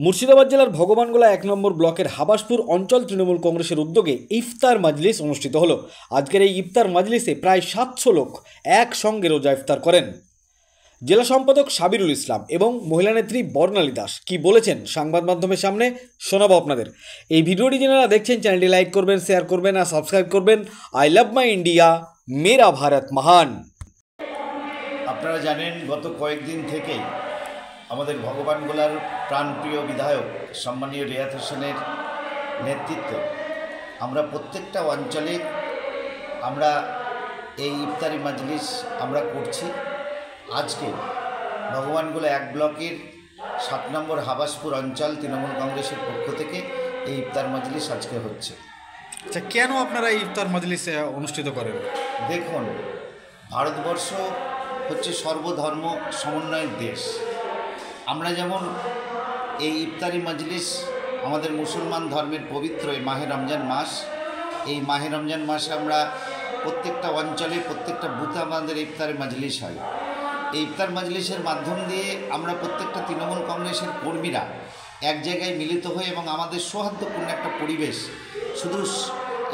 মুর্শিদাবাদ জেলার ভগবানগোলা ১ নম্বর ব্লকের হাবাসপুর অঞ্চল তৃণমূল কংগ্রেসের উদ্যোগে ইফতার মাজলিস অনুষ্ঠিত হলো। আজকের এই ইফতার মাজলিসে প্রায় ৭০০ লোক একসঙ্গে রোজা ইফতার করেন। জেলা সম্পাদক সাবিরুল ইসলাম এবং মহিলা নেত্রী বর্ণালী দাস কি বলেছেন সংবাদ মাধ্যমের সামনে শোনাবো আপনাদের। এই ভিডিওটি যারা দেখছেন চ্যানেলটি লাইক করবেন, শেয়ার করবেন আর সাবস্ক্রাইব করবেন। আই লাভ মাই ইন্ডিয়া, মেরা ভারত মহান। আপনারা জানেন গত কয়েকদিন থেকে আমাদের ভগবানগোলার প্রাণপ্রিয় বিধায়ক সম্মানীয় রিয়াত হোসেনের নেতৃত্বে আমরা প্রত্যেকটা অঞ্চলে আমরা এই ইফতারি মাজলিস আমরা করছি। আজকে ভগবানগোলা ১ ব্লকের ৭ নম্বর হাবাসপুর অঞ্চল তৃণমূল কংগ্রেসের পক্ষ থেকে এই ইফতার মাজলিস আজকে হচ্ছে। আচ্ছা, কেন আপনারা এই ইফতার মাজলিস অনুষ্ঠিত করেন? দেখুন, ভারতবর্ষ হচ্ছে সর্বধর্ম সমন্বয়ের দেশ। আমরা যেমন এই ইফতারি মাজলিস আমাদের মুসলমান ধর্মের পবিত্র এই মাহে রমজান মাস, এই মাহে রমজান মাসে আমরা প্রত্যেকটা অঞ্চলে প্রত্যেকটা বুথে আমাদের ইফতারি মাজলিস হয়। এই ইফতার মাজলিসের মাধ্যম দিয়ে আমরা প্রত্যেকটা তৃণমূল কংগ্রেসের কর্মীরা এক জায়গায় মিলিত হই এবং আমাদের সৌহার্দ্যপূর্ণ একটা পরিবেশ। শুধু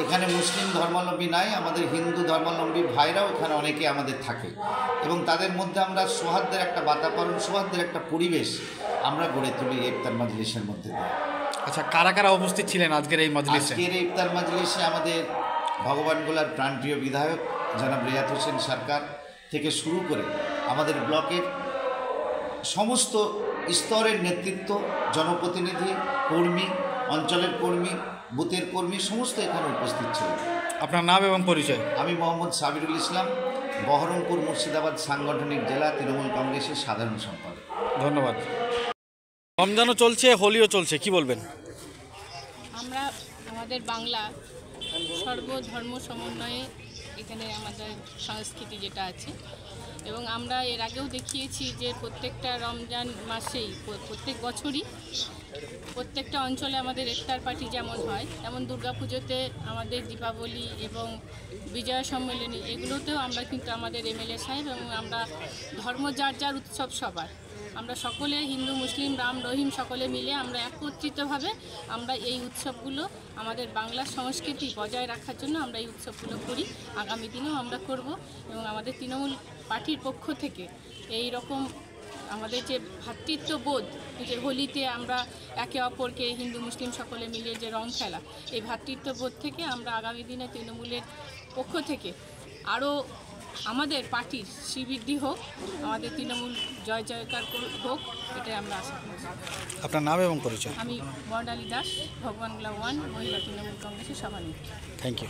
এখানে মুসলিম ধর্মাবলম্বী নাই, আমাদের হিন্দু ধর্মাবলম্বী ভাইরাও এখানে অনেকে আমাদের থাকে এবং তাদের মধ্যে আমরা সৌহার্দ্যের একটা বাতাবরণ, সৌহার্দ্যের একটা পরিবেশ আমরা গড়ে তুলি ইফতার মাজলিসের মধ্যে দিয়ে। আচ্ছা, কারা কারা উপস্থিত ছিলেন আজকের এই মাজলিসে? আজকের এই ইফতার মাজলিসে আমাদের ভগবানগোলার প্রাণপ্রিয় বিধায়ক জনাব রিয়াত হোসেন সরকার থেকে শুরু করে আমাদের ব্লকের সমস্ত স্তরের নেতৃত্ব, জনপ্রতিনিধি, কর্মী, অঞ্চলের কর্মী, বুথের কর্মী সমস্ত এখানে উপস্থিত ছিলেন। আপনার নাম এবং পরিচয়? আমি মোহাম্মদ সাবিরুল ইসলাম, বহরমপুর মুর্শিদাবাদ সাংগঠনিক জেলা তৃণমূল কংগ্রেসের সাধারণ সম্পাদক। ধন্যবাদ। রমজানও চলছে, হোলিও চলছে, কি বলবেন? আমরা আমাদের বাংলা সর্বধর্ম সমন্বয়ে এখানে আমাদের সংস্কৃতি যেটা আছে এবং আমরা এর আগেও দেখিয়েছি যে প্রত্যেকটা রমজান মাসেই প্রত্যেক বছরই প্রত্যেকটা অঞ্চলে আমাদের ইফতার পার্টি যেমন হয়, তেমন দুর্গাপুজোতে আমাদের দীপাবলি এবং বিজয়া সম্মেলনী এগুলোতেও আমরা কিন্তু আমাদের এমএলএ সাহেব এবং আমরা ধর্ম যার যার উৎসব সবার আমরা সকলে হিন্দু মুসলিম রাম রহিম সকলে মিলে আমরা একত্রিতভাবে আমরা এই উৎসবগুলো আমাদের বাংলার সংস্কৃতি বজায় রাখার জন্য আমরা এই উৎসবগুলো করি। আগামী দিনেও আমরা করব এবং আমাদের তৃণমূল পার্টির পক্ষ থেকে এই রকম আমাদের যে ভ্রাতৃত্ববোধ, যে হোলিতে আমরা একে অপরকে হিন্দু মুসলিম সকলে মিলে যে রং খেলা, এই ভ্রাতৃত্ববোধ থেকে আমরা আগামী দিনে তৃণমূলের পক্ষ থেকে আরও আমাদের পার্টির শ্রীবৃদ্ধি হোক, আমাদের তৃণমূল জয় জয়কার হোক, এটাই আমরা আশা করি। আপনার নাম এবং পরিচয়? আমি বর্ণালী দাস, ভগবানগোলা 1 মহিলা তৃণমূল কংগ্রেসের সভানেত্রী। Thank you.